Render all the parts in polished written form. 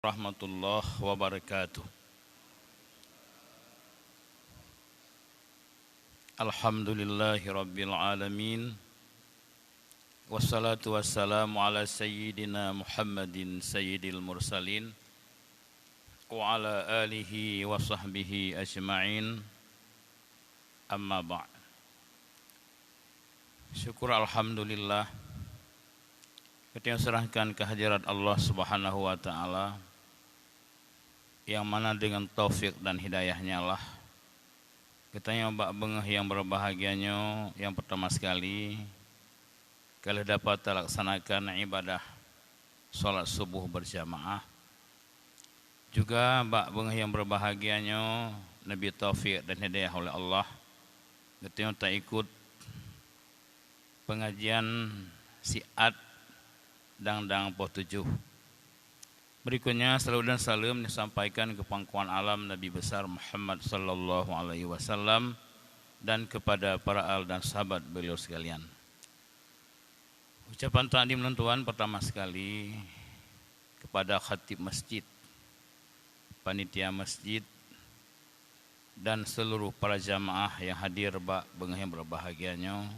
Warahmatullahi wabarakatuh. Alhamdulillahi rabbil alamin. Wassalatu wassalamu ala sayyidina Muhammadin sayyidil mursalin wa ala alihi wa sahbihi ajma'in. Amma ba'd. Syukur alhamdulillah kita serahkan kehadirat Allah Subhanahu wa taala, yang mana dengan taufik dan hidayahnya lah kita nyoba bengah yang berbahagianya. Yang pertama sekali kalau dapat terlaksanakan ibadah salat subuh berjamaah, juga bak bengah yang berbahagianya Nabi taufik dan hidayah oleh Allah kita tak ikut pengajian siat dang poh 7. Berikutnya salawat dan salam disampaikan ke pangkuan alam Nabi besar Muhammad sallallahu alaihi wasallam dan kepada para al dan sahabat beliau sekalian. Ucapan takdim tuan pertama sekali kepada khatib masjid, panitia masjid, dan seluruh para jamaah yang hadir bak bengah yang berbahagianya.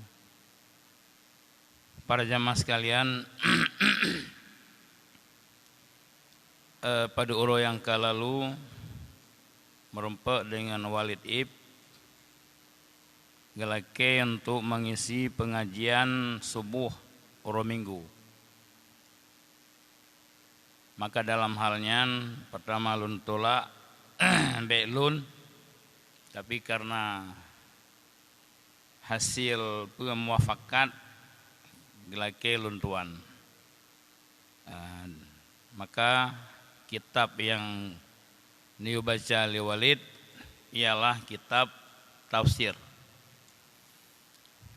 Para jamaah sekalian, pada uro yang kalalu merempak dengan Walid Ib galake untuk mengisi pengajian subuh uro minggu. Maka dalam halnya pertama lun tolak belun, tapi karena hasil pemuafakat galake lun tuan, maka kitab yang niu baca li Walid ialah kitab tafsir.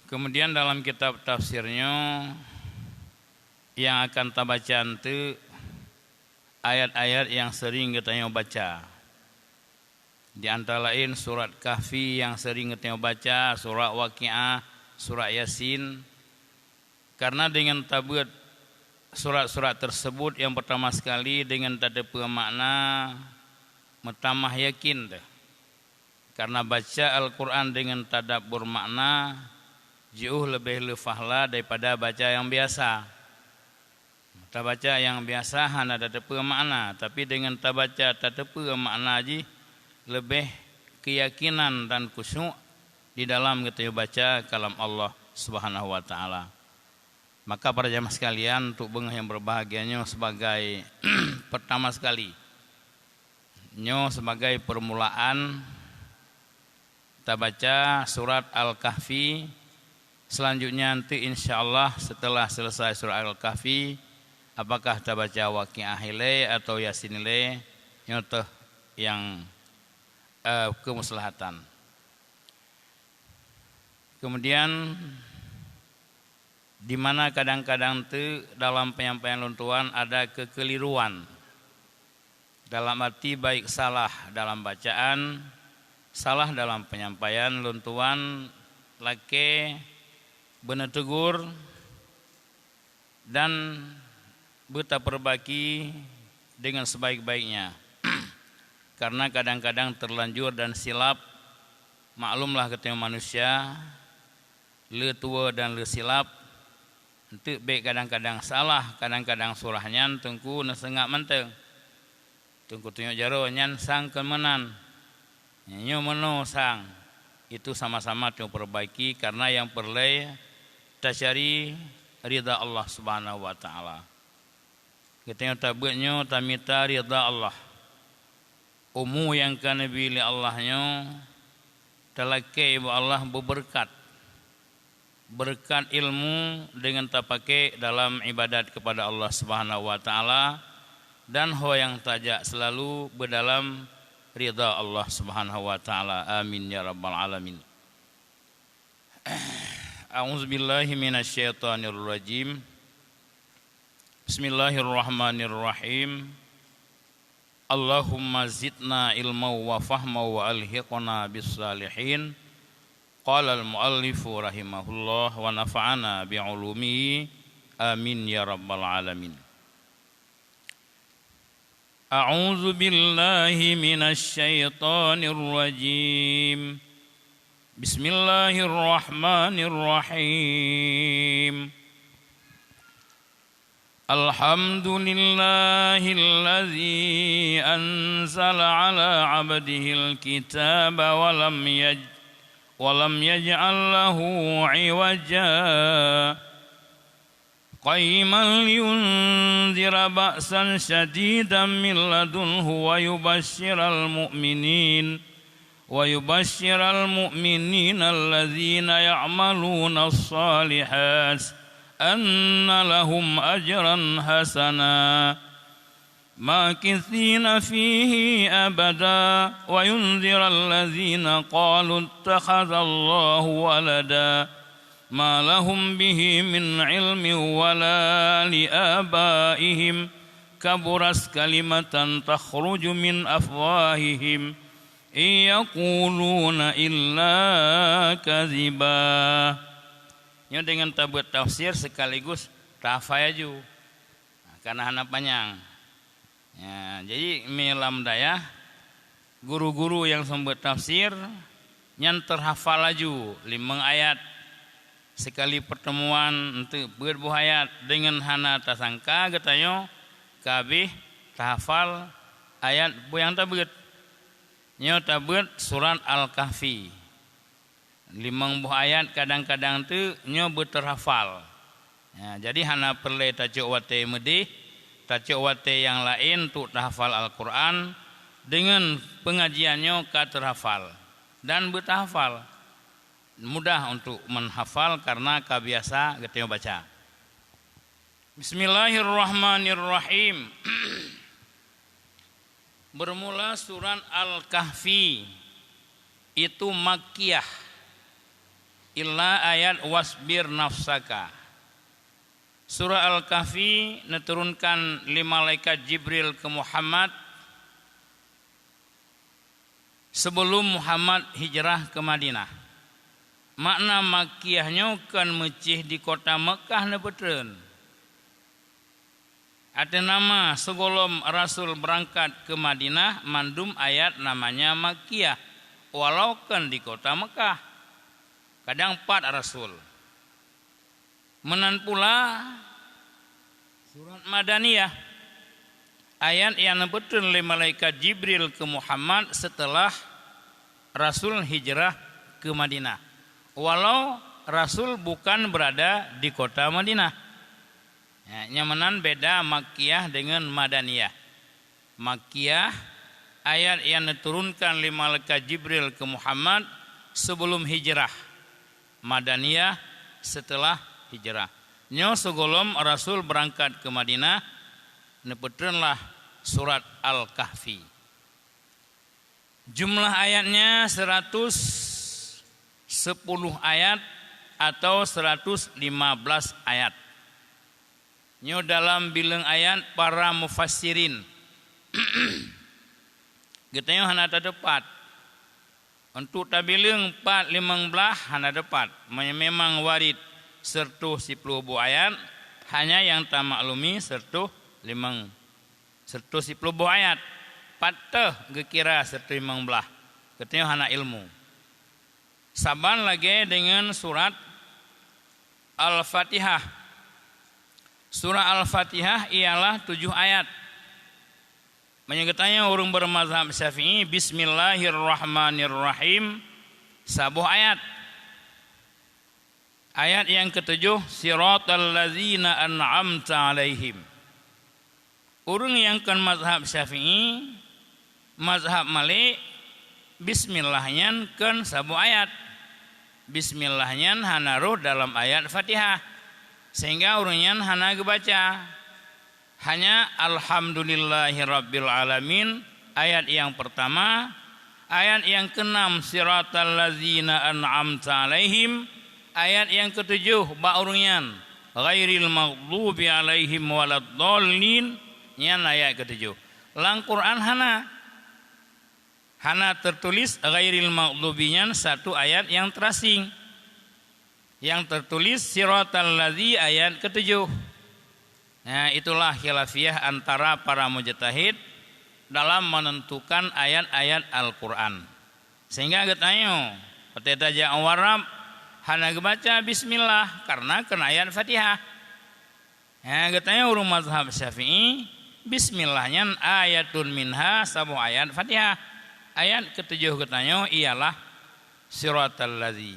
Kemudian dalam kitab tafsirnya yang akan kita baca itu ayat-ayat yang sering kita baca. Di antara lain surat Kahfi yang sering kita baca, surat Waqiah, surat Yasin. Karena dengan tabuat surat-surat tersebut yang pertama sekali dengan tanda makna metamah yakin deh. Karena baca Al-Quran dengan tadabbur makna jauh lebih lefahlah daripada baca yang biasa. Kita baca yang biasa hanya tadabbur makna, tapi dengan kita baca tadabbur makna ji lebih keyakinan dan khusyuk di dalam kita baca kalam Allah Subhanahu wa taala. Maka para jamaah sekalian, untuk bengah yang berbahagianya sebagai pertama sekali, sebagai permulaan kita baca surat Al-Kahfi. Selanjutnya nanti insyaallah setelah selesai surat Al-Kahfi, apakah kita baca Waqiah ile atau Yasin ile yang kemaslahatan. Kemudian di mana kadang-kadang tu dalam penyampaian luntuan ada kekeliruan, dalam arti baik salah dalam bacaan, salah dalam penyampaian luntuan, lake benar tegur dan beta perbaki dengan sebaik-baiknya. Karena kadang-kadang terlanjur dan silap, maklumlah ketemu manusia, le tua dan le silap. Untuk baik kadang-kadang salah, kadang-kadang surahnya tungku nesengak menteng. Tungku tunjuk jaro nyan sang kemenan. Nyo meno sang. Itu sama-sama tunggu perbaiki karena yang perlu tasyari ridha Allah Subhanahu wa taala. Kita tabutnya tamita ridha Allah. Umu yang kan nabi Allahnya talakai Allah berberkat. Berkat ilmu dengan tak pakai dalam ibadat kepada Allah Subhanahu wa taala, dan ho yang tajak selalu berdalam ridha Allah Subhanahu wa taala. Amin ya rabbal alamin. A'udzubillahi minasyaitonir rajim. Bismillahirrahmanirrahim. Allahumma zidna ilma wa fahma wa alhiqna bis salihin. Qala al-muallifu rahimahullah wa nafa'ana bi'ulumihi. 'ulumihi. 'Amin ya rabbal alamin. A'udzubillahi minasyaitonir rajim. Bismillahirrahmanirrahim. Allahumma zidna ilma wa fahma wa alhiqna bis salihin. Qala al-muallifu rahimahullah wa nafa'ana bi'ulumihi. Amin ya rabbal alamin. 'Amin ya rabbal alamin. A'udzu billahi minasy syaithanir rajim. Bismillahirrahmanirrahim. Alhamdulillahilladzi anzala ala 'abdihil kitaba wa lam yaj'al lahu 'iwaja qayyiman liyunzira ba'san syadidan min ladunhu wa yubashshiral mu'minina alladzina ya'maluna as-salihati anna lahum ajran hasana makithina fihi abada wa yunzira alladzina qalu ittakhadallahu walada ma lahum bihi min ilmin wala liabaihim kaburas kalimatan takhruju min afwahihim yaquluna illa kadziba. Nya dengan tabut tafsir sekaligus tafayaju karena hana panjang ya, jadi milam daya guru-guru yang sumber tafsir nyan terhafal laju 5 ayat sekali pertemuan untuk berbuah ayat dengan hana tasangka getanyo kabeh tahafal ayat yang tabut nyo tabut surat Al-Kahfi 5 buah ayat kadang-kadang tu nyo berterhafal ya, jadi hana perle tajuk wate medih tajuk wate yang lain tu tahafal Al-Quran dengan pengajiannya ka terhafal dan bertahafal mudah untuk menghafal karena kabiasa geteo baca. Bismillahirrahmanirrahim. Bermula surat Al-Kahfi itu Makkiyah illa ayat wasbir nafsaka. Surah Al-Kahfi diturunkan 5 malaikat Jibril ke Muhammad sebelum Muhammad hijrah ke Madinah. Makna Makkiyahnya kan mecih di kota Mekah nepetreun. Ada nama segolom Rasul berangkat ke Madinah mandum ayat namanya Makkiyah walau kan di kota Mekah. Kadang 4 Rasul. Menan pula surat Madaniyah. Ayat yang nebutkeun oleh malaikat Jibril ke Muhammad setelah Rasul hijrah ke Madinah. Walau Rasul bukan berada di kota Madinah. Ya, nyamanan beda Makkiyah dengan Madaniyah. Makkiyah ayat yang diturunkan oleh malaikat Jibril ke Muhammad sebelum hijrah. Madaniyah setelah hijrah. Nyo segolom Rasul berangkat ke Madinah nepetreunlah surat Al-Kahfi. Jumlah ayatnya 110 ayat atau 115 ayat. Nyo dalam bilang ayat para mufassirin. Getanya hana tepat. Untuk tabileung 4-15 hana dapat. Memang warid sertu 10 buah ayat. Hanya yang tak maklumi sertu 10 buah ayat. Patah gekira sertu 15. Katanya hana ilmu. Saban lagi dengan surat Al-Fatihah. Surah Al-Fatihah ialah 7 ayat. Menyegetanya orang bermazhab Syafi'i Bismillahirrahmanirrahim 10 ayat. Ayat yang ke-7 Siratal ladzina an'amta alaihim. Orang yang kan mazhab Syafi'i mazhab Malik bismillahnya kan 10 ayat. Bismillahnya hanaruh dalam ayat Fatihah. Sehingga orangnya hana gebaca. Hanya alhamdulillahirabbil alamin ayat yang pertama, ayat yang ke-6 siratal ladzina an'amta alaihim, ayat yang ke-7 ba'urunyan ghairil maghdubi alaihim waladdallin, nyan ayat ke-7. Lang Quran hana tertulis ghairil maghdubinya satu ayat yang terasing. Yang tertulis siratal ladzi ayat ke-7. Nah, itulah khilafiyah antara para mujtahid dalam menentukan ayat-ayat Al-Quran. Sehingga getayo peteta ja warab hana baca bismillah karena kena ayat Fatihah. Ya getayo urang mazhab Syafi'i bismillahnya ayatun minha sabu ayat Fatihah. Ayat ketujuh getayo ialah siratal ladzi.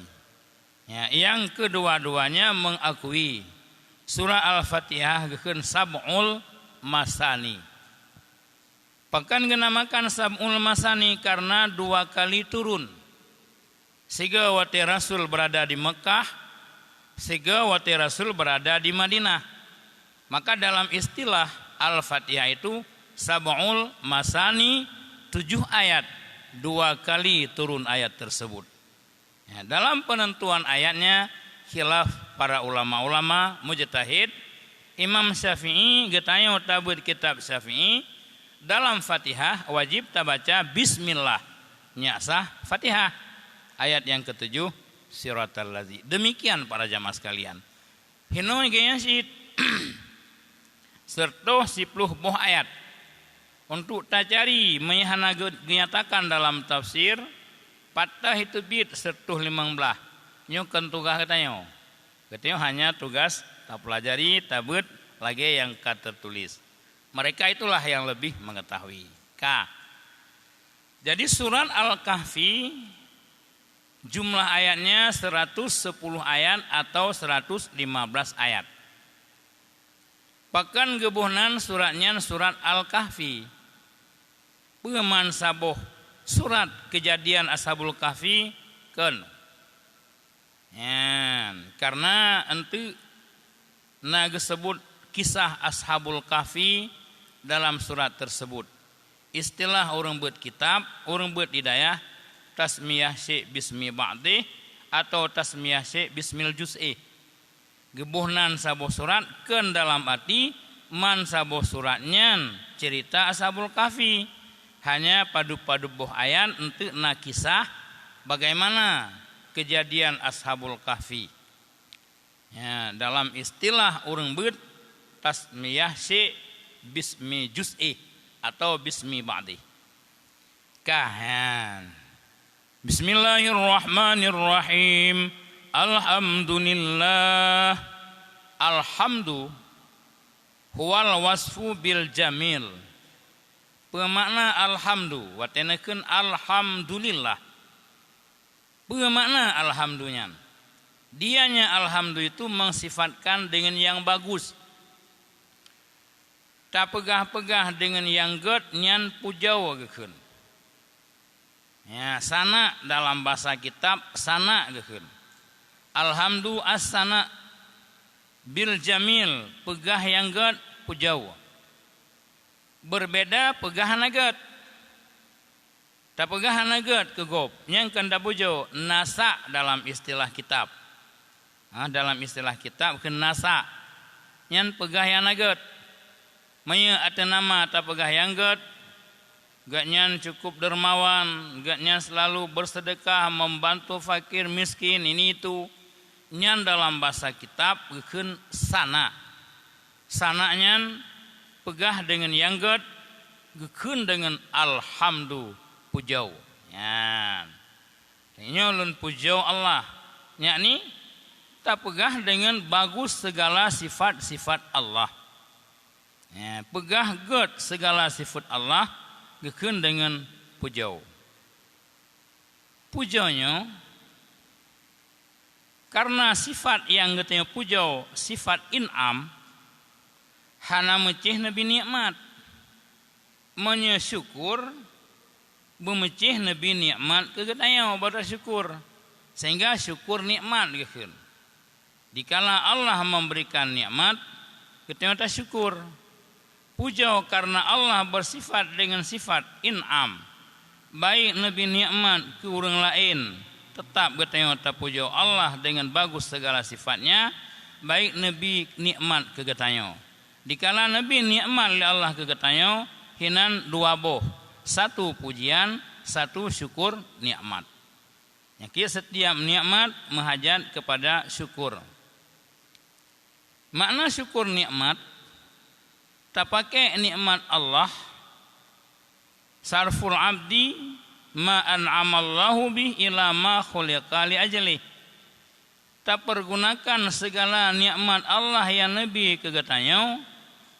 Ya, yang kedua-duanya mengakui surah Al-Fatihah gekeun sab'ul masani. Pakan genamakan sab'ul masani karena 2 kali turun. Siga wati Rasul berada di Mekah, siga wati Rasul berada di Madinah. Maka dalam istilah Al-Fatihah itu sab'ul masani 7 ayat, 2 kali turun ayat tersebut. Ya, dalam penentuan ayatnya khilaf para ulama-ulama mujtahid. Imam Syafi'i getayo tabut kitab Syafi'i dalam Fatihah wajib tabaca bismillah nya sah Fatihah. Ayat yang ketujuh siratal ladzi. Demikian para jamaah sekalian. Hino kayaknya si serta 10 buah ayat untuk tajari menyahana dinyatakan dalam tafsir patah itu bid sertuh 15. Nyo kentugas katanya. Katanya hanya tugas tak pelajari tabut lagi yang tertulis. Mereka itulah yang lebih mengetahui. K. Jadi surat Al-Kahfi jumlah ayatnya 110 ayat atau 115 ayat. Pakan gebuhnan suratnya surat Al-Kahfi. Peman saboh surat kejadian Ashabul Kahfi kan. Ya, karena ente disebut kisah Ashabul Kahfi dalam surat tersebut. Istilah orang buat kitab, orang buat hidayah tasmiyah syekh bismi ba'dih atau tasmiyah syekh bismil juz'i. Gebuhnan saboh surat kan dalam arti man saboh suratnya cerita Ashabul Kahfi. Hanya padu-padu boh ayat untuk kisah bagaimana kejadian Ashabul Kahfi. Ya, dalam istilah orang ber tasmiyah syekh bismi juz'i atau bismi ba'di. Kahan. Bismillahirrahmanirrahim. Alhamdulillah. Alhamdu huwal wasfu bil jamil. Pemakna alhamdu watenakeun alhamdulillah. Pemakna alhamdulillah. Dianya alhamdu itu mensifatkan dengan yang bagus. Tak pegah-pegah dengan yang ged nyan pujau gekeun. Ya, sana dalam bahasa kitab sana gekeun. Alhamdu as-sana bil jamil, pegah yang ged pujau. Berbeda pegah naget. Tak pegah naget kegop. Yang kanda pujo nasa dalam istilah kitab. Dalam istilah kitab ke nasa. Yang pegah yang naget. Maya ada nama tak pegah yang get. Gatnya cukup dermawan. Gatnya selalu bersedekah membantu fakir miskin ini itu. Yang dalam bahasa kitab ke sana. Sananya pegah dengan yang ged, gekeun dengan alhamdu pujau. Ya. Nyolun pujau Allah. Yakni tak pegah dengan bagus segala sifat-sifat Allah. Ya, pegah ged segala sifat Allah gekeun dengan pujau. Pujaunya karena sifat yang getnya pujau sifat in'am hana mecih nabi nikmat mensyukur memecih nabi nikmat kegetanya pada syukur sehingga syukur nikmat gekeun. Dikala Allah memberikan nikmat kita syukur. Pujau karena Allah bersifat dengan sifat in'am. Baik nabi nikmat ke orang lain tetap getanya pujau Allah dengan bagus segala sifatnya. Baik nabi nikmat ke getanya. Dikala Nabi nikmat oleh Allah kegetanya hinan 2 boh. 1 pujian, 1 syukur nikmat. Jadi setiap nikmat menghajat kepada syukur. Makna syukur nikmat tak pakai nikmat Allah sarful abdi ma an'amallahu bih ila ma khuliqa li ajli. Tak pergunakan segala nikmat Allah yang Nabi kegatanya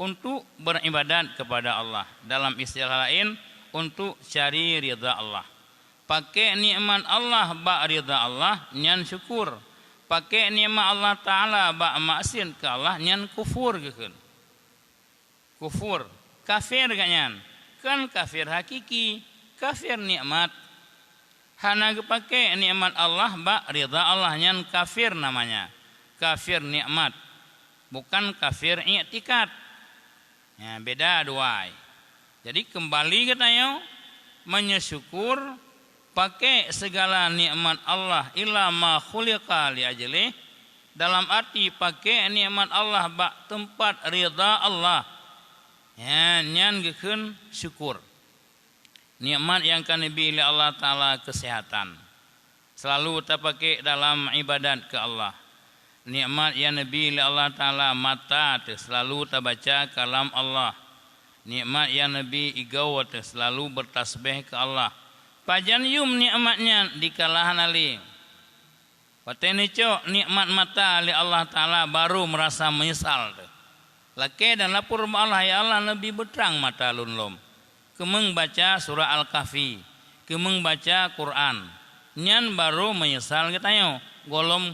untuk beribadat kepada Allah. Dalam istilah lain, untuk cari ridha Allah. Pakai nikmat Allah ba ridha Allah nyan syukur. Pakai nikmat Allah Ta'ala ba maksiat ke Allah nyan kufur gekeun. Kufur, kafir ganyan. Kan kafir hakiki, kafir nikmat. Hana pakai nikmat Allah ba ridha Allah nyan kafir namanya. Kafir nikmat. Bukan kafir i'tikad. Ya, beda dua. Jadi kembali katanya mensyukur pakai segala nikmat Allah illa ma khuliqa li ajli, dalam arti pakai nikmat Allah ba tempat ridha Allah. Ya, nyan gekeun syukur. Nikmat yang kan diberi Allah Ta'ala kesehatan. Selalu terpakai dalam ibadat ke Allah. Nikmat yang diberi Allah Ta'ala mata selalu terbaca kalam Allah. Nikmat yang Nabi igaw selalu bertasbih ke Allah. Pajan yum nikmatnya dikalahan ali. Pateni cok nikmat mata li Allah Ta'ala baru merasa menyesal. Laki dan lapor Allah ya Allah Nabi berterang mata lunlom. Kemeng baca surah Al-Kahfi, kemeng baca Quran, nyan baru menyesal katanya. Golom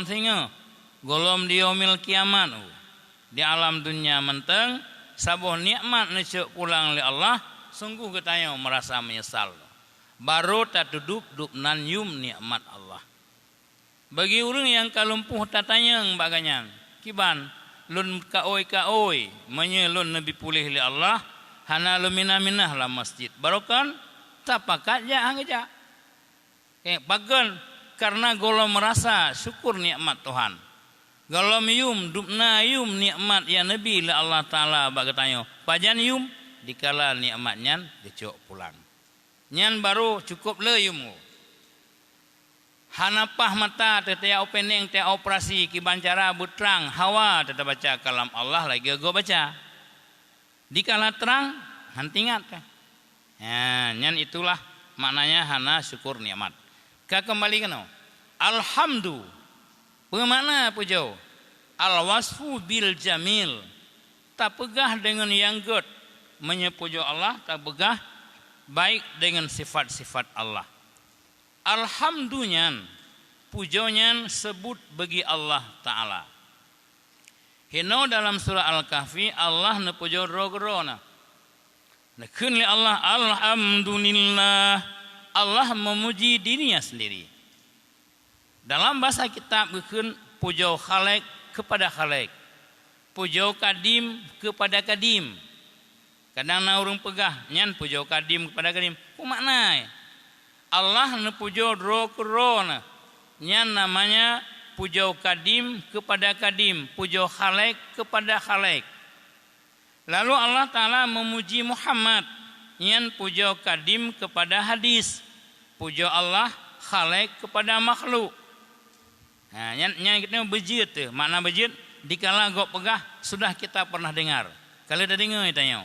singa, golom di yaumil kiamat. Di alam dunia menteng, sabuh nikmat necuk pulang li Allah, sungguh katanya merasa menyesal. Baru tak duduk nan yum nikmat Allah. Bagi orang yang kalumpuh tatanya baganya, kiban lun kaoi menyelun Nabi pulih li Allah. Hana lumina minah lah masjid. Barokan tapakat ya angja. Bagan karena golom merasa syukur nikmat Tuhan. Golom yum dubna yum nikmat ya Nabi la Allah Taala bagatanya. Pajan yum dikala nikmatnya dicok pulang. Nyan baru cukup le yum. Hanapah mata tetea opening te operasi kibancara butrang hawa tetap baca kalam Allah lagi go baca. Dikala terang, hantingat kan. Ya, nyan itulah maknanya hana syukur nikmat. Ka kembali kena. Alhamdu. Bagaimana pujo? Al-wasfu bil jamil. Tak pegah dengan yang good. Menyepujo Allah, tak pegah baik dengan sifat-sifat Allah. Alhamdulillah. Pujonya sebut bagi Allah Ta'ala. Hino dalam surah Al-Kahfi Allah nepujo rogrona. Nekun li Allah alhamdulillah. Allah memuji dirinya sendiri. Dalam bahasa kitab nekun pujo khalaik kepada khalaik. Pujo kadim kepada kadim. Kadang na urang pegah nyan pujo kadim kepada kadim. Ku makna? Allah nepujo rogrona. Nyan namanya pujo kadim kepada kadim, pujo khalaik kepada khalaik. Lalu Allah Ta'ala memuji Muhammad, yang pujo kadim kepada hadis, pujo Allah khalaik kepada makhluk. Nah, yang kita bejit tu, makna bejit dikala gok pegah sudah kita pernah dengar. Kalau dah dengar tanya,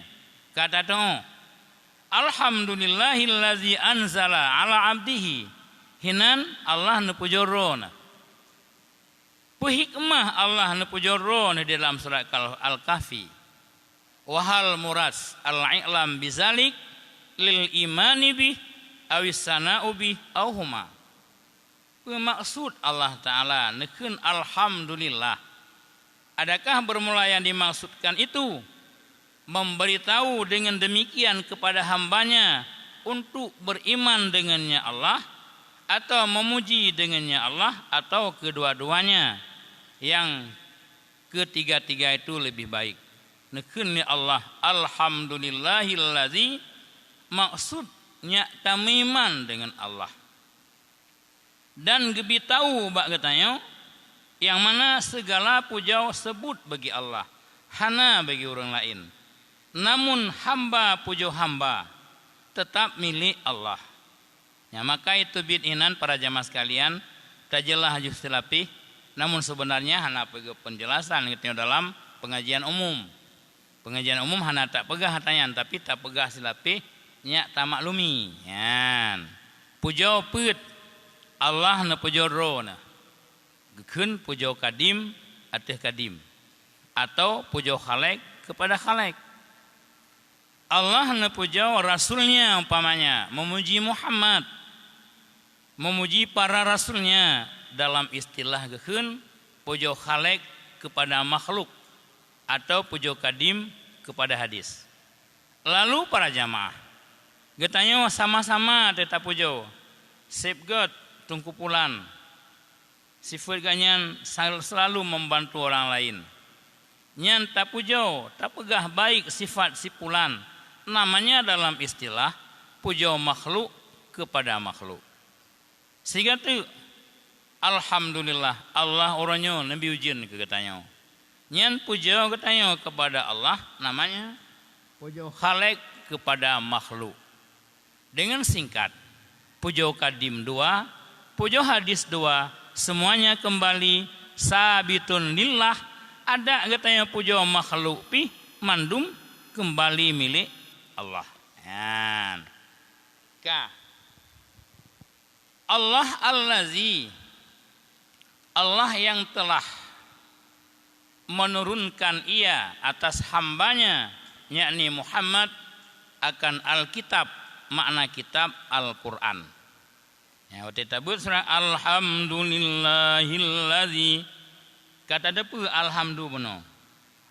kata tu, Alhamdulillahillazi anzala ala abdihi, hinan Allah nepujo rona. Hikmah Allah nepujoro di dalam surat Al-Kahfi. Wahal muras al-i'lam bizalik lil imani bih awis sana'u bih auhuma. Maksud Allah Ta'ala nekun alhamdulillah. Adakah bermula yang dimaksudkan itu? Memberitahu dengan demikian kepada hambanya untuk beriman dengannya Allah, atau memuji dengannya Allah, atau kedua-duanya. Yang ketiga-tiga itu lebih baik. Nekun Allah alhamdulillahillazi, maksudnya tamiman dengan Allah. Dan gebi tahu bak katanya yang mana segala puja sebut bagi Allah, hana bagi orang lain. Namun hamba puja hamba tetap milik Allah. Ya, maka itu bid'inan para jamaah sekalian, tajelah justilapih. Namun sebenarnya hana penjelasan gitu dalam pengajian umum. Pengajian umum hana tak pegah hatayan, tapi tak pegah silapih nya tamaklumi yan pujo peut Allah na pujo ro na gekeun pujo kadim ateh kadim atau pujo khalek kepada khalek. Allah na pujo rasulnya umpamanya memuji Muhammad, memuji para rasulnya dalam istilah gekeun pujo khalek kepada makhluk atau pujo kadim kepada hadis. Lalu para jamaah getanya sama-sama tetap pujo safeguard tungkupulan sifat ganyan selalu membantu orang lain nyan tak pujo tak pegah baik sifat sipulan namanya dalam istilah pujo makhluk kepada makhluk. Sehingga tu alhamdulillah Allah orangnya nabi ujian ke katanya nyan pujo katanya kepada Allah namanya pujo khalek kepada makhluk. Dengan singkat, pujo kadim 2, pujo hadis 2, semuanya kembali sabitun lillah. Ada katanya pujo makhluk pi mandum kembali milik Allah. Allah allazi, Allah yang telah menurunkan ia atas hambanya yakni Muhammad akan Alkitab, makna kitab Al-Quran. Ya, waktu tabut surah Alhamdulillahilladzi kata depu alhamdulillah.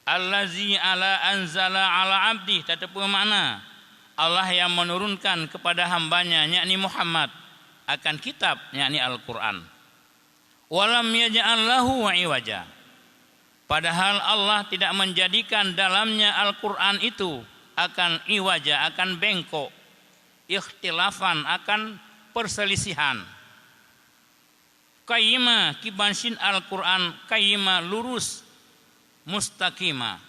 Allazi ala anzala ala abdi tetepu makna Allah yang menurunkan kepada hambanya yakni Muhammad akan kitab yakni Al-Quran. Walam yaj'al lahu iwaja. Padahal Allah tidak menjadikan dalamnya Al-Quran itu akan iwaja, akan bengkok, ikhtilafan, akan perselisihan. Qayyima kibansin Al-Quran qayyima lurus mustaqima.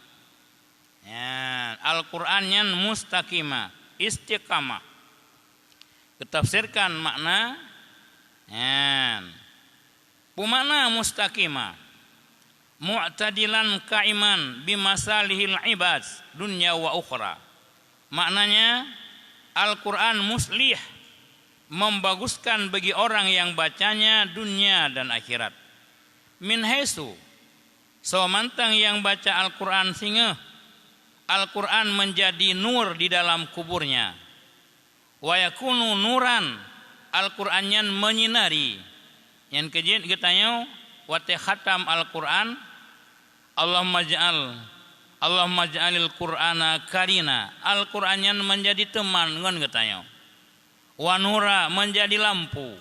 Ya, Al-Qurannya mustaqima, istiqamah. Ketafsirkan makna ya. Pumakna mustaqima mu'tadilan kaiman bimasalihil ibad dunya wa ukhra. Maknanya Al-Quran muslih, membaguskan bagi orang yang bacanya dunia dan akhirat. Min haisu, mantang yang baca Al-Quran sehingga Al-Quran menjadi nur di dalam kuburnya. Wa yakunu nuran, Al-Qurannya menyinari. Yang kejadian katanya wate khatam Al-Quran Allahumma ja'alil Qur'ana karina. Al-Qur'annya menjadi teman ngan katanya. Wa nura menjadi lampu.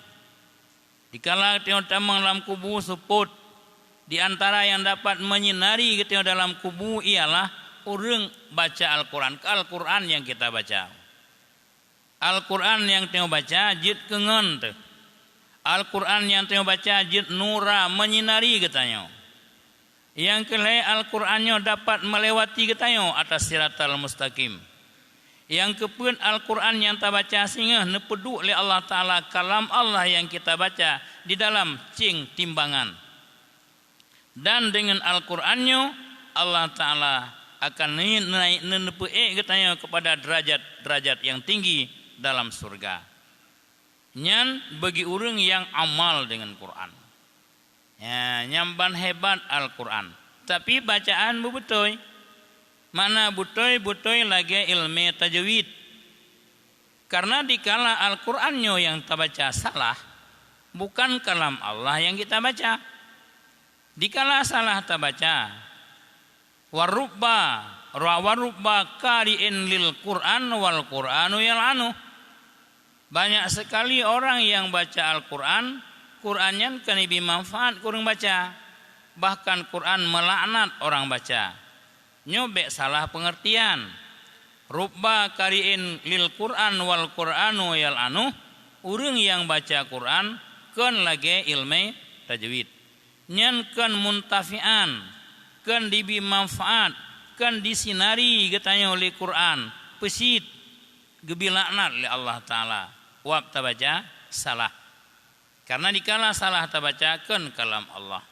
Dikala tengok tamang dalam kubu seput di antara yang dapat menyinari tengok dalam kubu ialah orang baca Al-Qur'an. Al-Qur'an yang kita baca. Al-Qur'an yang tengok baca jid kengen tu. Al-Qur'an yang tengok baca jid nura menyinari katanya. Yang kelai Al-Qur'annya dapat melewati katanya atas siratal mustaqim. Yang kepun Al-Qur'an yang kita baca sehingga nepedu oleh Allah Ta'ala kalam Allah yang kita baca di dalam cing timbangan. Dan dengan Al-Qur'annya Allah Ta'ala akan naik nepe'e katanya kepada derajat yang tinggi dalam surga. Nyan bagi orang yang amal dengan Quran. Ya, nyamban hebat Al-Quran. Tapi bacaan betul. Mana betul lagi ilmu tajwid. Karena dikala Al-Qurannya yang kita baca salah, bukan kalam Allah yang kita baca. Dikala salah kita baca, warubba qari'in lil Quran wal Quranu yal'anu. Banyak sekali orang yang baca Al-Quran, Qurannya kan lebih manfaat kurang baca. Bahkan Quran melaknat orang baca. Nyobek salah pengertian. Rubba qari'in lil Quran wal Quranu yal'anu. Orang yang baca Quran kan lagi ilmu tajwid. Nyan kan muntafian, kan dibi manfaat, kan disinari katanya oleh Quran. Pesit gebi laknat oleh Allah Ta'ala. Wab tabaca salah. Karena dikala salah tabacakan kalam Allah.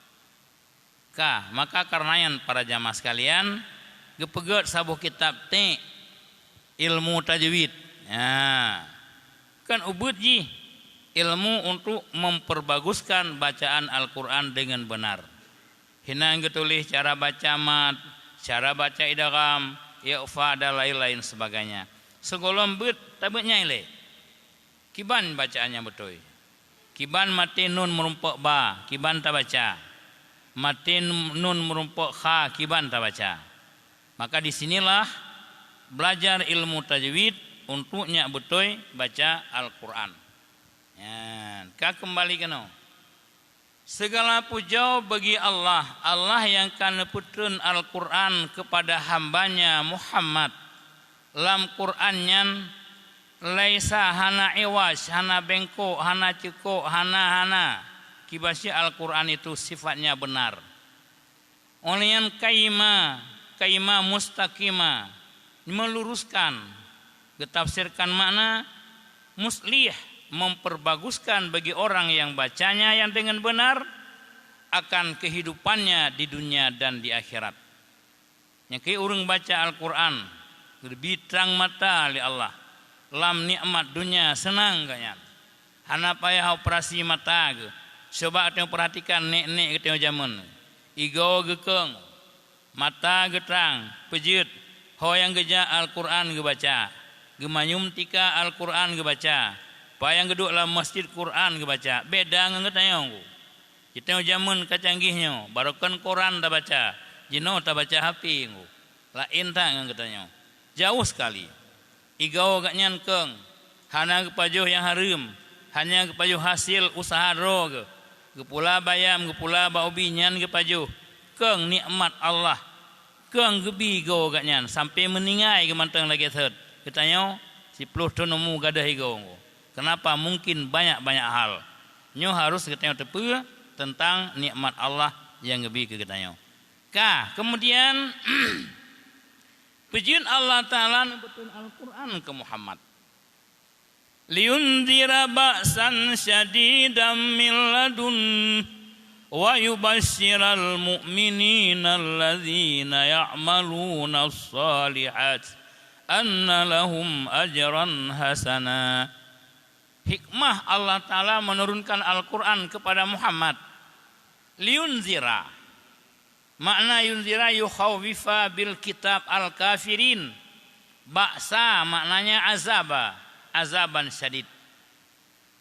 Maka karenayan para jamaah sekalian, gepeget sabuh kitab te ilmu tajwid Ya, kan ubud ji ilmu untuk memperbaguskan bacaan Al-Quran dengan benar. Hina tulis cara baca mat, cara baca idgham, ikhfa dan lain-lain sebagainya. Segolom bet tabetnya ile. Kiban bacaannya betul. Kiban mati nun merumpuk ba, kiban tak baca. Mati nun merumpuk kha, kiban tak baca. Maka disinilah belajar ilmu tajwid untuknya betul baca Al-Quran. Ya, kembali ke no. Segala puja bagi Allah, Allah yang kan putun Al-Quran kepada hambanya Muhammad. Lam Qurannya laisa hana iwas, hana bengkok, hana cekok, hana. Kibasi Al-Quran itu sifatnya benar. Olian kaima mustaqima, meluruskan, getafsirkan makna muslih, memperbaguskan bagi orang yang bacanya yang dengan benar akan kehidupannya di dunia dan di akhirat. Yang ke urang baca Al-Quran lebih terang mata oleh Allah. Lam nikmat dunia senang kanya. Hana payah operasi mata ke. Coba tengok perhatikan nek tengok zaman. Igo gekeng, mata getrang, pejut. Ho yang geja Al-Quran ge baca. Gemanyum tika Al-Quran ge baca. Payang geduk dalam masjid Quran ke baca. Beda ngengetanya aku. Kita zaman kecanggihnya. Barukan Quran tak baca. Jino tak baca HP aku. Lain tak ngengetanya. Jauh sekali. Igau agaknya keng. Hana kepajuh yang harum. Hanya kepajuh hasil usaha roh. Kepula bayam, kepula baubi nyan kepajuh. Keng nikmat Allah. Keng gebi igau agaknya. Sampai meningai kemantang lagi third. Katanya si peluh tu nemu gadah igau aku. Kenapa? Mungkin banyak-banyak hal. Nyo harus kita tepu tentang nikmat Allah yang lebih ke kita. Kemudian pujian Allah Ta'ala betul Al-Quran ke Muhammad. Liundira ba'san syadidan min ladun wa yubashiral mu'minina alladzina ya'maluna as-salihat anna lahum ajran hasana. Hikmah Allah Ta'ala menurunkan Al-Quran kepada Muhammad. Liunzira. Makna yunzira yukhawifa bil kitab al-kafirin. Ba'sa maknanya azaba. Azaban syadid.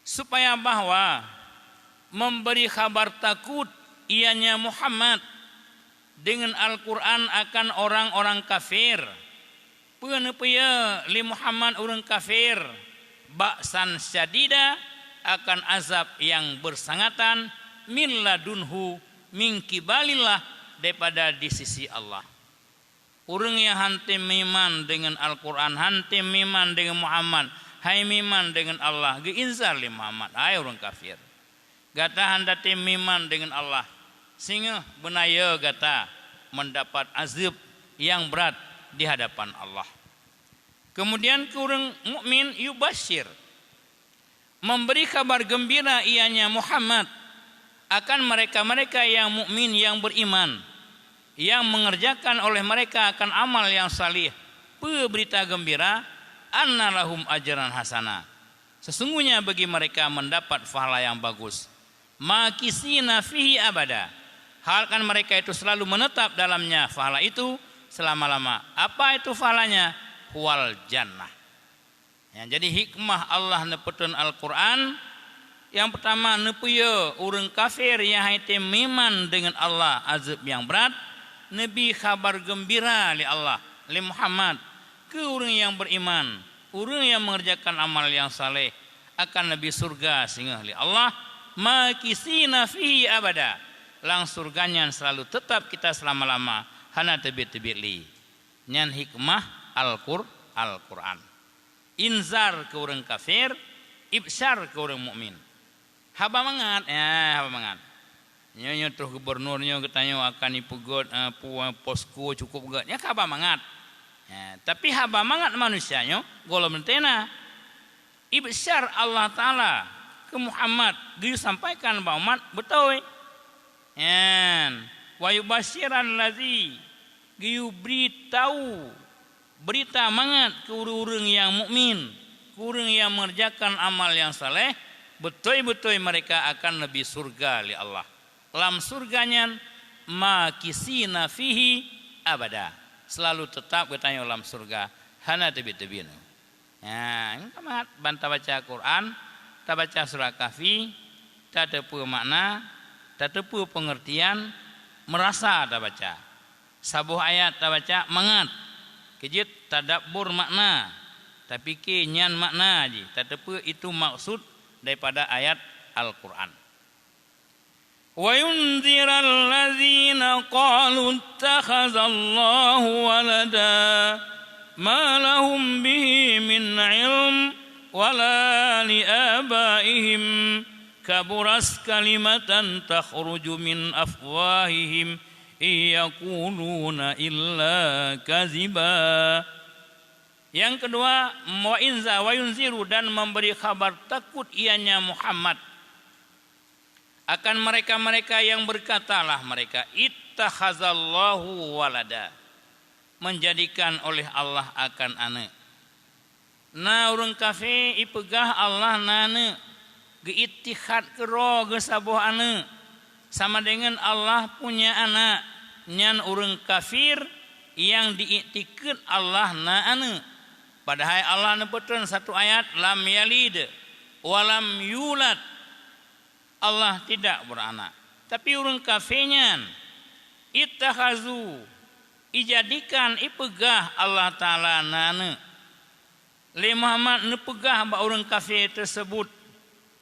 Supaya bahwa memberi kabar takut ianya Muhammad dengan Al-Quran akan orang-orang kafir. Penepaya li Muhammad orang kafir. Ba'san syadida akan azab yang bersangatan min ladunhu min kibalillah daripada di sisi Allah. Orang yang hantim iman dengan Al-Quran, hantim iman dengan Muhammad, hai iman dengan Allah, geinzar li Muhammad, hai orang kafir. Gata handatim iman dengan Allah, sehingga benaya gata mendapat azab yang berat di hadapan Allah. Kemudian ke orang mukmin yubashir, memberi kabar gembira ianya Muhammad akan mereka-mereka yang mukmin yang beriman, yang mengerjakan oleh mereka akan amal yang salih. Berita gembira, anna lahum ajran hasana. Sesungguhnya bagi mereka mendapat pahala yang bagus. Makisina fihi abada. Halkan mereka itu selalu menetap dalamnya pahala itu selama-lama. Apa itu pahalanya? Wal jannah. Ya, jadi hikmah Allah nepetun Al-Quran. Yang pertama nepuya orang kafir yang haitim iman dengan Allah azab yang berat. Nabi kabar gembira li Allah, li Muhammad ke orang yang beriman, orang yang mengerjakan amal yang saleh akan Nabi surga sehingga li Allah makisina fihi abada. Lang surganya selalu tetap kita selama-lama. Hana tebit-tebit li. Nyan hikmah Al-Quran. Inzar ke orang kafir, ibsyar ke orang mukmin. Haba mangat, haba mangat. Nyo terus gubernurnya katanya akan ipugot posko cukup gak. Ya haba mangat. Ya, tapi haba mangat manusianya golom tena. Ibsyar Allah Ta'ala ke Muhammad dia sampaikan bahwa betul. Wa yubasyiran ladzi dia beritahu berita mangat ke orang yang mukmin kurang yang mengerjakan amal yang saleh, betul-betul mereka akan lebih surga li Allah. Lam surganya makisina fihi abada. Selalu tetap katanya lam surga. Hana tebit-tebit. Ya, kamat bantah baca Quran, tak baca surah Kahfi, tak tepu makna, tak tepu pengertian, merasa tak baca. Sabuh ayat tak baca, mangat. Kejit tadabbur makna, tapi kenyan makna aja. Tak tepu itu maksud daripada ayat Al-Quran. Wa yunziral ladzina qalu ittakhazallahu walada ma lahum bihi min ilm wala liabaihim kaburas kalimatan takhruju min afwahihim yaquluna illa kaziba. Yang kedua, wa yunziru dan memberi kabar takut ianya Muhammad akan mereka-mereka yang berkatalah mereka ittakhazallahu walada, menjadikan oleh Allah akan anak. Na urang kafir ipegah Allah nana geittihad kero ge sabuh anak sama dengan Allah punya anak. Nyan urang kafir yang diiktikad Allah na anak. Padahal Allah nepetun satu ayat lam yalid walam yulad. Allah tidak beranak. Tapi urang kafirnya ittakhazu ijadikan ipegah Allah Ta'ala nana. Le Muhammad nepegah ba urang kafir tersebut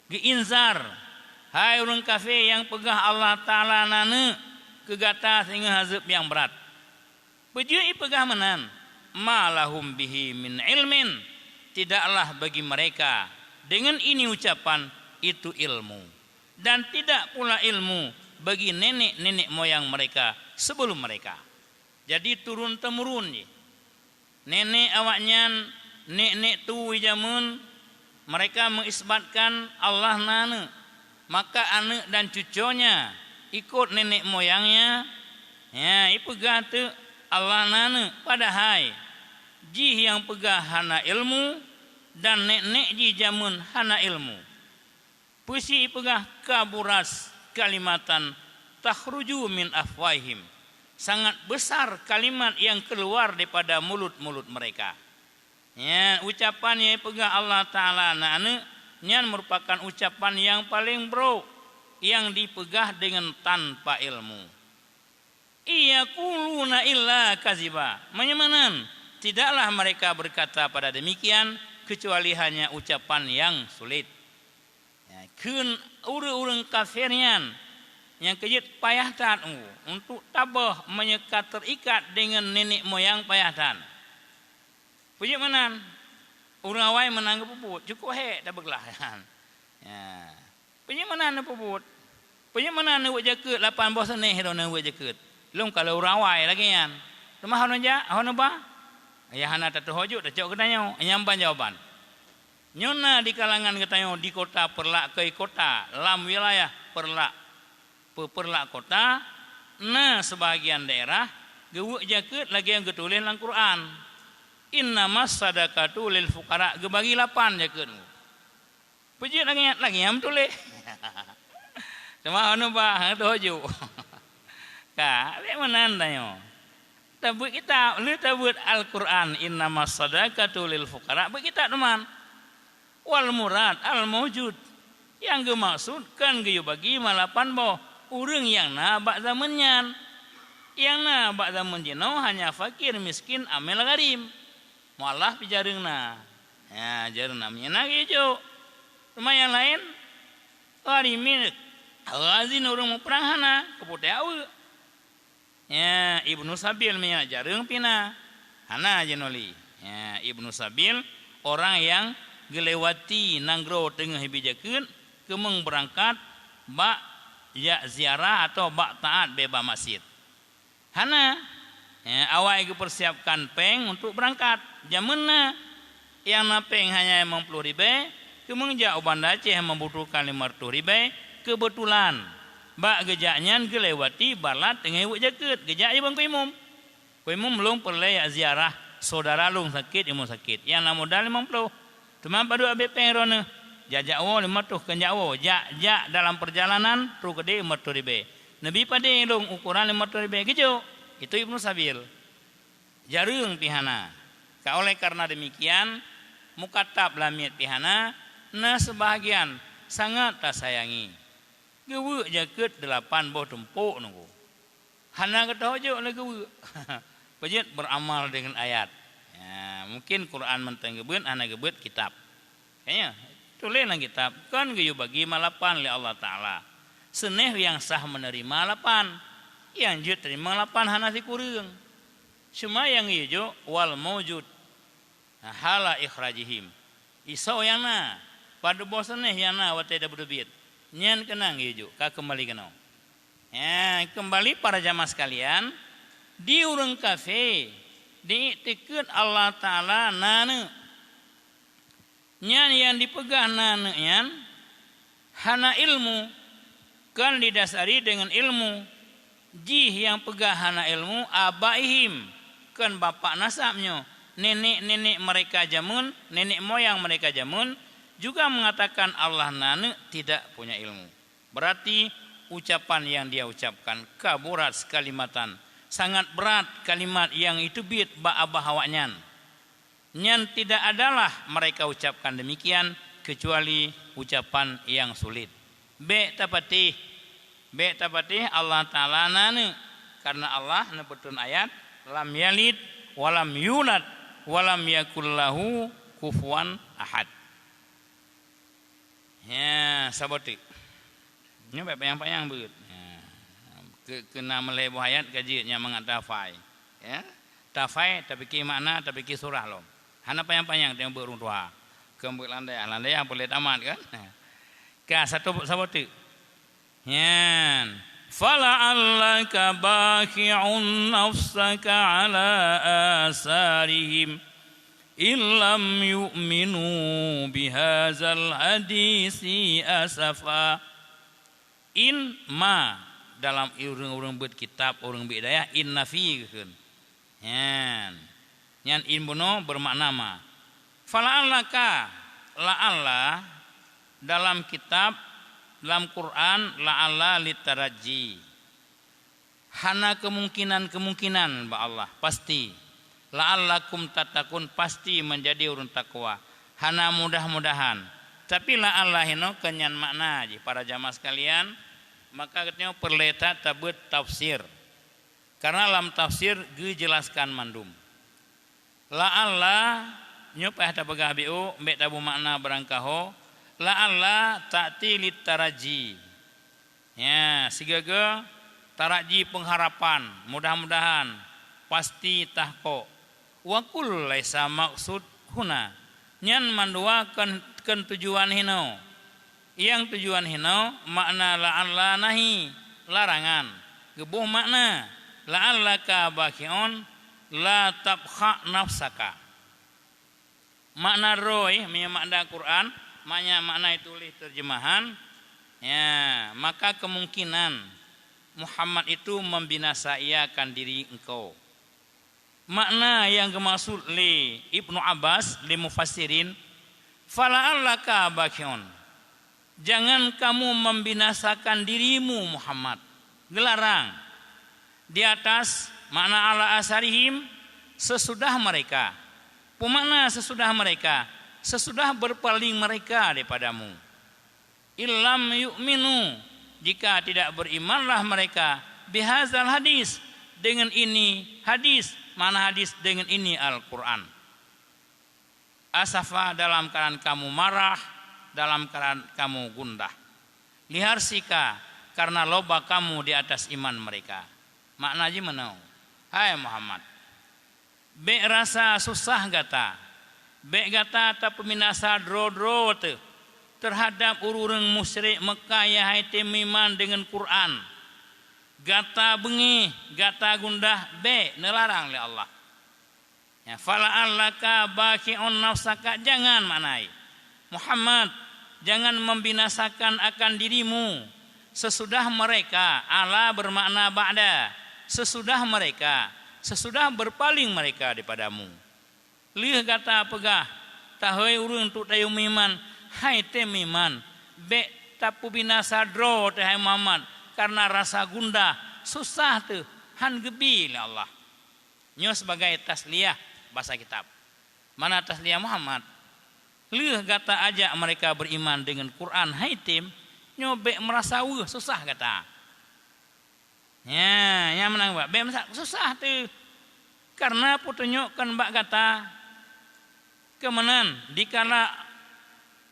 geinzar. Hai urang kafir yang pegah Allah Ta'ala nana kegata sehingga hazab yang berat. Beju ipegah menan. Malahum bihi min ilmin, tidaklah bagi mereka dengan ini ucapan itu ilmu, dan tidak pula ilmu bagi nenek-nenek moyang mereka sebelum mereka. Jadi turun temurun nenek awaknya nenek tu jamun mereka mengisbatkan Allah nana, maka anak dan cucunya ikut nenek moyangnya. Ya, ipegah tu Allah nana. Padahal ji yang pegah hana ilmu dan nenek ji jamun hana ilmu. Puisi pegah kaburas kalimatan takhruju min afwahim. Sangat besar kalimat yang keluar daripada mulut-mulut mereka. Ya, ucapan yang pegah Allah Ta'ala nana nyan merupakan ucapan yang paling buruk yang dipegah dengan tanpa ilmu. Yaquluna illa kaziba. Menyamanan tidaklah mereka berkata pada demikian kecuali hanya ucapan yang sulit. Ya, kun urang kafirnya yang kejut payahtan untuk tabah menyekat terikat dengan nenek moyang payahtan. Puji manan urang awai menang puput cukup he dah begelahan. Ya. Puji manan puput. Puji manan we jaket 8 bosan neh dona we jaket. Lung kalau rawai lagi yan. Rumah hana ja, hana ba? Ya hana tatu hojuk dah cok kedanyo, nyamban jawaban. Nyona di kalangan ketanyo di kota perlak ke kota, lam wilayah perlak. Perlak kota, na sebahagian daerah gewuk jaket lagi yang getulis dalam Quran. Innamas sadaqatu lil fuqara, gebagi 8 jaket. Puji lagi yang tulis. Cuma hana ba, tatu hojuk. Ka, lek menandanya. Tabut kita, lu tabut Al-Quran innamas sadaqatu lil fuqara. Begitu teman. Wal murad al mawjud. Yang gemaksudkan geus bagi malapan boh urang yang na bak zamannya. Yang na bak zaman jeno hanya fakir miskin amel garim. Mualaf pijareungna. Ya, jareungna meunang ieu. Rumah yang lain harimin azin urang perang hana kepote awe. Ya, Ibnu Sabil mengajareng pina hana jenoli. Ya, Ibnu Sabil orang yang gelewati nanggro tengah hibijakeun kemeng berangkat bak ya ziarah atau bak taat beba masjid. Hana ya, awak ge persiapkan peng untuk berangkat. Jamanna yang napeng hanya 50.000, kemeng ja Banda Aceh membutuhkan 50.000, kebetulan bak gejaknya gelewati balat tengah ibu jaket gejak je bang Kuimum belum perlu ziarah saudara lung sakit imu sakit yang nak modal 50 Teman padu abe pengrona jajak wo lima tuh kenjawo jak dalam perjalanan tu gede mertu ribe. Nabi pade dong ukuran lima tu ribe gejo. Itu Ibnu Sabil. Jarung pihana. Ka oleh karena demikian mukatab lamit pihana na sebahagian sangat tak sayangi. Gewe jaket 8 boh tempuk nunggu. Hana kata ojo le gewe. Pejit beramal dengan ayat. Ya, mungkin Quran menteng gebet, hana gebet kitab. Kayaknya tulis nang kitab kan geyu bagi malapan li Allah Taala. Seneh yang sah menerima lapan. Yang jut terima lapan hana si kurang. Cuma yang ijo wal maujud. Nah, hala ikhrajihim. Isau yang na pada bosaneh yang na wa tidak berbit. Nyan kenang ijo ka kembali kenau. Ya, kembali para jamaah sekalian, di urang kafe diiktikkeun Allah Taala nana. Nyan yang dipegah nana nyan hana ilmu kan didasari dengan ilmu. Jih yang pegah hana ilmu abaihim kan bapak nasabnya, nenek-nenek mereka jamun, nenek moyang mereka jamun juga mengatakan Allah nana tidak punya ilmu. Berarti ucapan yang dia ucapkan kaburat kalimatan, sangat berat kalimat yang itu bit bahawanya. Nyan tidak adalah mereka ucapkan demikian kecuali ucapan yang sulit. B tapati Allah Ta'ala nana karena Allah nebutun ayat lam yalid walam yulad walam yakullahu kufuwan ahad. Ya saboti. Ini payang-payang beut. Ya. Kena melebuh ayat gajinya mengatafai. Ya. Tafai tapi ki makna tapi ki surah lom. Hana payang-payang teng beurung tua. Kembut landai boleh tamat kan. Ka satu saboti. Yan. Fala'allaka baqi'un nafsaka ala asarihim illam yu'minu bihazal hadisi asafa. In ma dalam urang-urang beut kitab urang bidayah in nafi keun. Yan. Yan in bono bermakna ma. Fala'allaka la'alla dalam kitab dalam Quran la'alla litaraji. Hana kemungkinan ba Allah pasti. La'allakum tatakun pasti menjadi urun takwa. Hana mudah-mudahan. Tapi la'alla hino kenyan makna ji para jamaah sekalian, maka katanya perleta tabut tafsir. Karena dalam tafsir dijelaskan mandum. La'alla nyupah tapagah biu mbek tabu makna barangkaho la'alla ta'ti litaraji. Ya, sigaga taraji pengharapan, mudah-mudahan pasti tahko. Wa kul laisa maksud huna. Nyan mandua kan tujuan hino. Yang tujuan hino makna la'alla nahi, larangan. Gebuh makna la'allaka baqi'un la tabkha nafsaka. Makna roy makna Quran makna tulis terjemahan ya, maka kemungkinan Muhammad itu membinasakan diri engkau. Makna yang dimaksud li Ibnu Abbas li mufassirin fala'allaka baqiun. Jangan kamu membinasakan dirimu Muhammad. Gelarang. Di atas makna ala asarihim sesudah mereka. Pemakna sesudah mereka. Sesudah berpaling mereka daripadamu. Illam yu'minu, jika tidak berimanlah mereka bihazal hadis, dengan ini hadis, mana hadis dengan ini Al-Quran. Asafa dalam keadaan kamu marah, dalam keadaan kamu gundah. Liharsika karena loba kamu di atas iman mereka. Maknanya menau. Hai Muhammad, be rasa susah gata. Bek gata ta peminasa dro-dro terhadap urureng musyrik Mekah ya haite miman dengan Quran. Gata bengi, gata gundah be nelarang oleh Allah. Ya fala'allaka baqi'un nafsaka, jangan manai. Muhammad, jangan membinasakan akan dirimu sesudah mereka. Ala bermakna ba'da, sesudah mereka, sesudah berpaling mereka daripadamu. Lih kata pegah tahoi urang tu tayu miman hai te miman be tapu binasa dro teh hai Muhammad karena rasa gundah susah tu han gebi le Allah nyo sebagai tasliyah bahasa kitab mana tasliyah Muhammad leuh kata ajak mereka beriman dengan Quran hai tim nyo be merasa susah kata ya yang menang be susah tu karena putunyokan bak kata kemenan dikala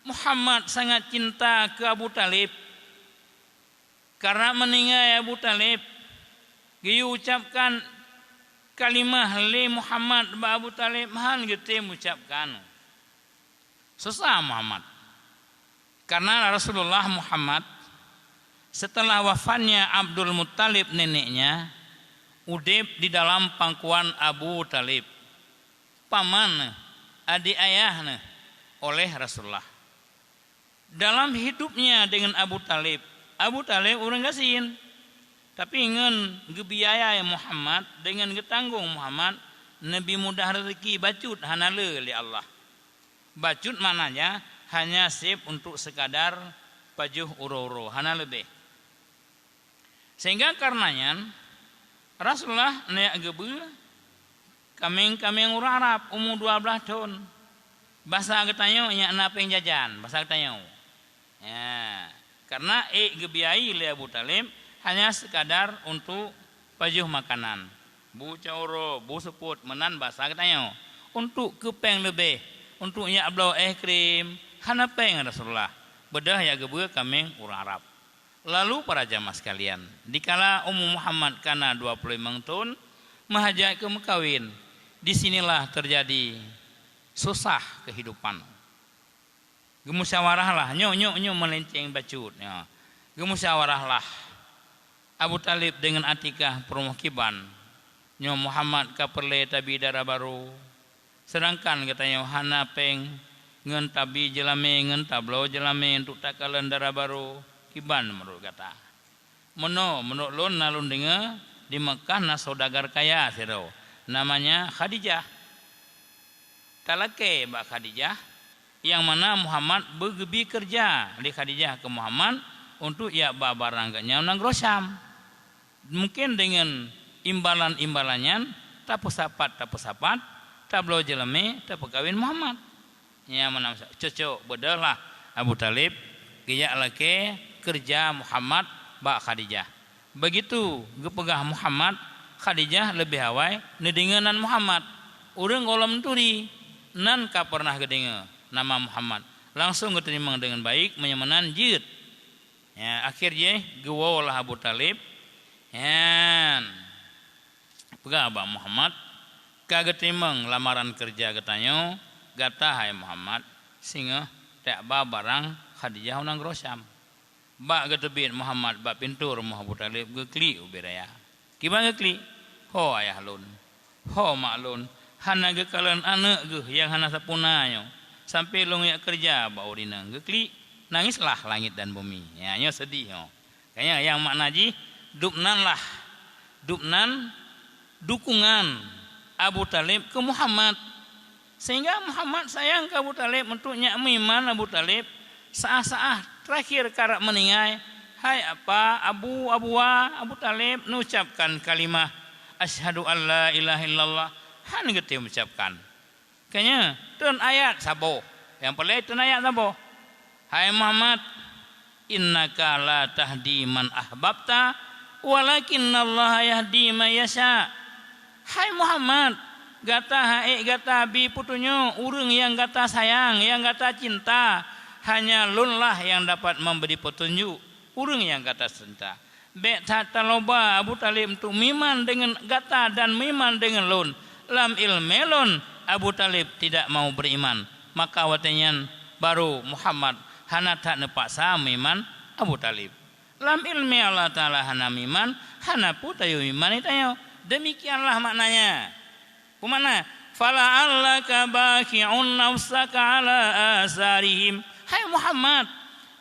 Muhammad sangat cinta ke Abu Talib karena meninggal Abu Talib dia ucapkan kalimah li Muhammad ba Abu Talib han gitu mengucapkan susah Muhammad karena Rasulullah Muhammad setelah wafatnya Abdul Muttalib neneknya udip di dalam pangkuan Abu Talib paman adik ayahnya oleh Rasulullah dalam hidupnya dengan Abu Talib orang gasin tapi ingin gebiaya Muhammad dengan getanggung Muhammad Nabi mudah rezeki bacut hanale li Allah bacut maknanya hanya sip untuk sekadar pajuh uro-uro hana lebih sehingga karenanya Rasulullah naik gebe kameng orang Arab umur 12 tahun bahasa getanyo nya napeng jajan bahasa getanyo ya karena gebiai le Abu Talib hanya sekadar untuk pajuh makanan bu cauro bu seput menan bahasa getanyo untuk kepeng lebih untuk nya ablau krim hana peng Rasulullah bedah ya gebe kameng orang Arab. Lalu para jamaah sekalian, dikala Ummu Muhammad kana 25 tahun mahajak ke Mekawin, disinilah terjadi susah kehidupan. Gemusyawarahlah, nyo melenceng bacut. Ya. Gemusyawarahlah Abu Talib dengan Atikah permukiban. Nyo Muhammad kaperle tabi darah baru. Sedangkan katanya hana peng ngen tabi jelame ngen tablo jelame untuk takalan darah baru. Kiban menurut kata. Menurut lon nalun dengar di Mekah na saudagar kaya siro. Namanya Khadijah. Talake Mbak Khadijah yang mana Muhammad bergebi kerja di Khadijah ke Muhammad untuk ia barang gaknya nang Rosyam. Mungkin dengan imbalan-imbalannya tapusapat tablo jeleme tapekawin Muhammad. Yang mana cocok bedalah Abu Talib giyak lake kerja Muhammad Mbak Khadijah. Begitu gepegah Muhammad Khadijah lebih awai nedengenan Muhammad. Urang olam turi nan ka pernah gedenga nama Muhammad. Langsung keterima dengan baik menyamanan jid. Ya, akhirnya gewalah Abu Talib. Ya. Pegah Mbak Muhammad kaget timeng lamaran kerja getanyo gata hai Muhammad singa tak ba barang Khadijah unang Rosyam. Bak getebit Muhammad bak pintu rumah Abu Talib gekli ubiraya. Gimana gekli? Ho ayah lun. Ho mak lun. Hana gekalan anak ge yang hana sapunanyo. Sampai long yak kerja bak urina gekli. Nangislah langit dan bumi. Ya nyo sedih yo. Kayaknya yang makna ji dupnan lah. Dupnan dukungan Abu Talib ke Muhammad. Sehingga Muhammad sayang ke Abu Talib untuk nyak miman Abu Talib saah-saah terakhir karak meninggal hai apa Abu Talib mengucapkan kalimah asyhadu alla ilaha illallah han gete mengucapkan kayaknya tun ayat sabo yang paling tun ayat sabo hai Muhammad innaka la tahdi man ahbabta walakinnallaha yahdi man yasha hai Muhammad gata gata bi putunyo urang yang gata sayang yang gata cinta hanya lunlah yang dapat memberi petunjuk urang yang gata cinta be tata loba Abu Talib untuk miman dengan gata dan miman dengan lun lam ilmelun Abu Talib tidak mau beriman maka watenyan baru Muhammad hana tak nepaksa miman Abu Talib lam ilmi Allah Ta'ala hana miman hana putayu miman itayo demikianlah maknanya kumana fala allaka baqi'un nafsaka ala asarihim hai Muhammad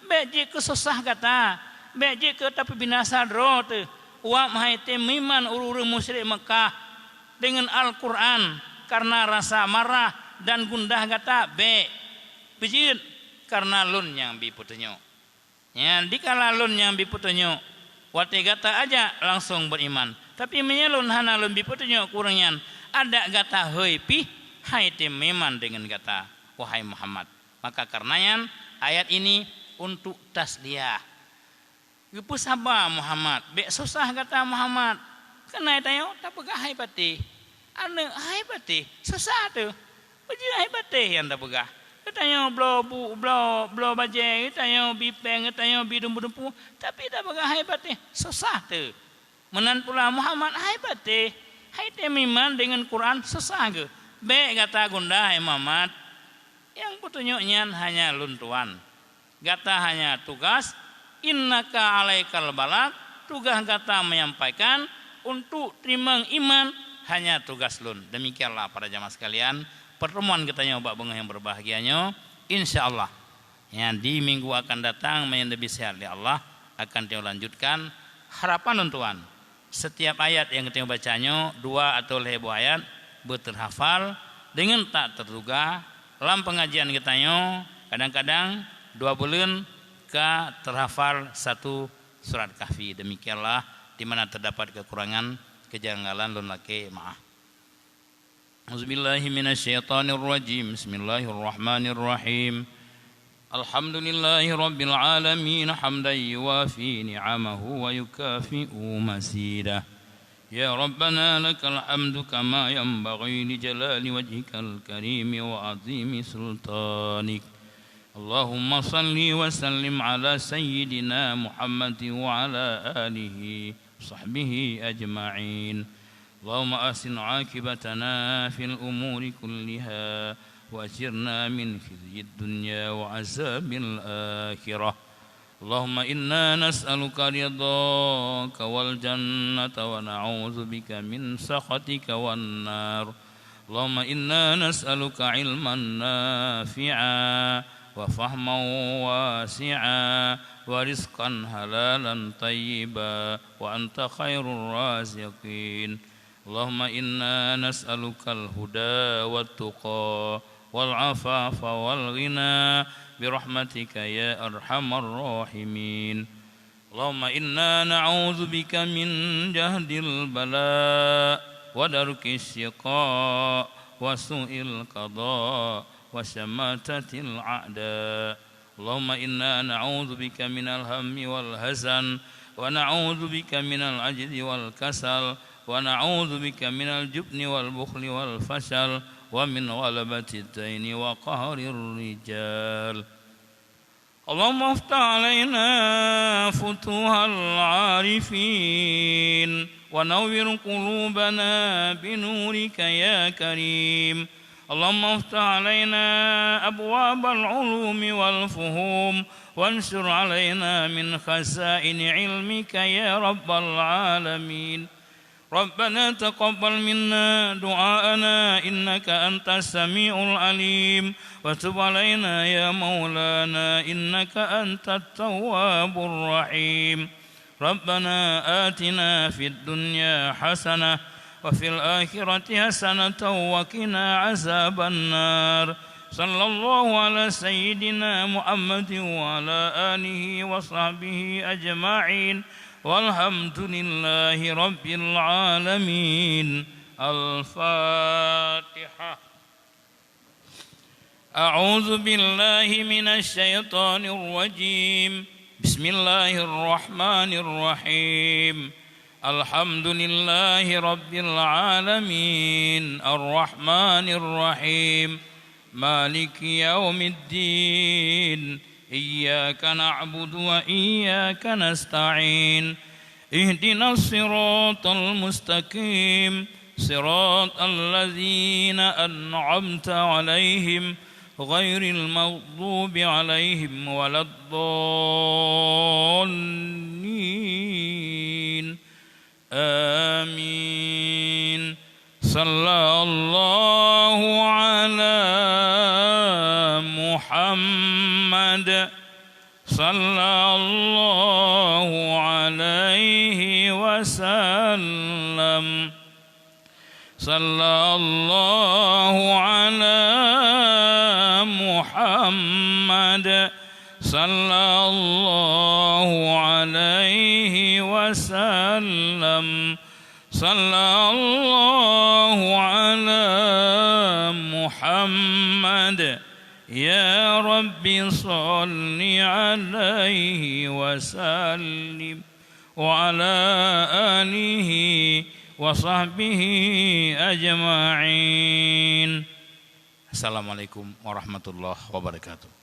beje ke susah kata beje ke tapi binasa dro teh uap hai teh miman urang musyrik Mekah dengan Al-Qur'an karena rasa marah dan gundah kata be Pijin karena lun yang biputunyo. Ya, dikala lun yang biputunyo, wate gata aja langsung beriman. Tapi menyelun hana lun biputunyo kurangnya ada gata hoi pi hai te meman dengan gata wahai Muhammad. Maka karenanya ayat ini untuk tasliyah. Gepu sabah Muhammad, be susah kata Muhammad. Kena tayo tapega hai pati. Ane hai pati, susah tu. Uji hai pati yang tapega. Tayo blo baje, tayo bipeng, tayo bidumpu, tapi tapega hai pati, susah tu. Menan pula Muhammad hai pati. Hai te miman dengan Quran susah ke. Be kata gunda hai Muhammad. Yang petunjuknya hanya luntuan. Gata hanya tugas. Innaka alaikal balak, tugas kata menyampaikan, untuk terima iman hanya tugas lun. Demikianlah para jamaah sekalian, pertemuan kita nyoba bengah yang berbahagianya, insyaallah ya, di minggu akan datang yang lebih sehat ya Allah akan kita lanjutkan. Harapan untuan setiap ayat yang kita bacanya 2 atau lebih ayat berterhafal dengan tak terduga. Dalam pengajian kita kadang-kadang 2 bulan terhafal 1 surat kahfi. Demikianlah di mana terdapat kekurangan kejanggalan lun lake maaf. Auzubillahi minasyaitonirrajim. Bismillahirrahmanirrahim. Alhamdulillahi rabbil alamin hamdan yuwafi ni'amahu wa yukafi'u masidah. Ya Rabbana lakal hamdu kama yanbaghi li jalali wajhikal karim wa azimi sultanik. Allahumma salli wa sallim ala sayyidina Muhammad wa ala alihi sahbihi ajma'in. Allahumma ahsin aqibatana fil umuri kulliha wa ajirna min khizyid dunya wa azabil akhirah. Allahumma inna nas'aluka ridhaka wal jannata wa na'udzu bika min sakhatika wan nar. Allahumma inna nas'aluka ilman nafi'a wa fahman wasi'a wa rizqan halalan tayyiba wa anta khairur raziqin. Allahumma inna nas'aluka al-huda wat-tuqa wal-afafa wal-ghina birahmatika ya arhamar rahimin. Allahumma inna na'udzu bika min jahdil bala wa darkis syiqa wa su'il qada wa syamatatil a'da. Allahumma inna na'udzu bika minal hammi wal hazan wa na'udzu bika minal ajzi wal kasal wa na'udzu bika minal jubni wal bukhli wal fashal wa min ghalabati ad-daini wa qahrir rijal. Allahumma iftah alaina futuhal arifin wa nawwir qulubana binurika ya karim. Allahumma iftah alaina abwabal ulumi wal fuhum wansur alaina min khazaini ilmika ya rabbal alamin. Rabbana taqabbal minna du'aana innaka antas samiul alim wa tub alaina ya maulana innaka antat tawwabur rahim. Rabbana atina fid dunya hasanah wa fil akhirati hasanatan wa qina azaban nar. Sallallahu ala sayyidina Muhammadin wa ala alihi wa sahbihi ajma'in. Walhamdulillahi rabbil alamin. Al-Fatihah. A'udzu billahi minasy syaithanir rajim. Bismillahirrahmanirrahim. Alhamdulillahi rabbil alamin. Ar-Rahmanir Rahim. Maliki yaumiddin. Iyyaka na'budu wa iyyaka nasta'in. Ihdinas siratal mustaqim. Siratal ladzina an'amta 'alaihim ghairil maghdubi 'alaihim waladdallin. Amin. Sallallahu ala Muhammad sallallahu alaihi wasallam. Sallallahu ala Muhammad محمد صلى الله عليه وسلم صلى الله على محمد يا رب صل عليه وسلم وعلى آله وصحبه أجمعين. Assalamualaikum warahmatullahi wabarakatuh.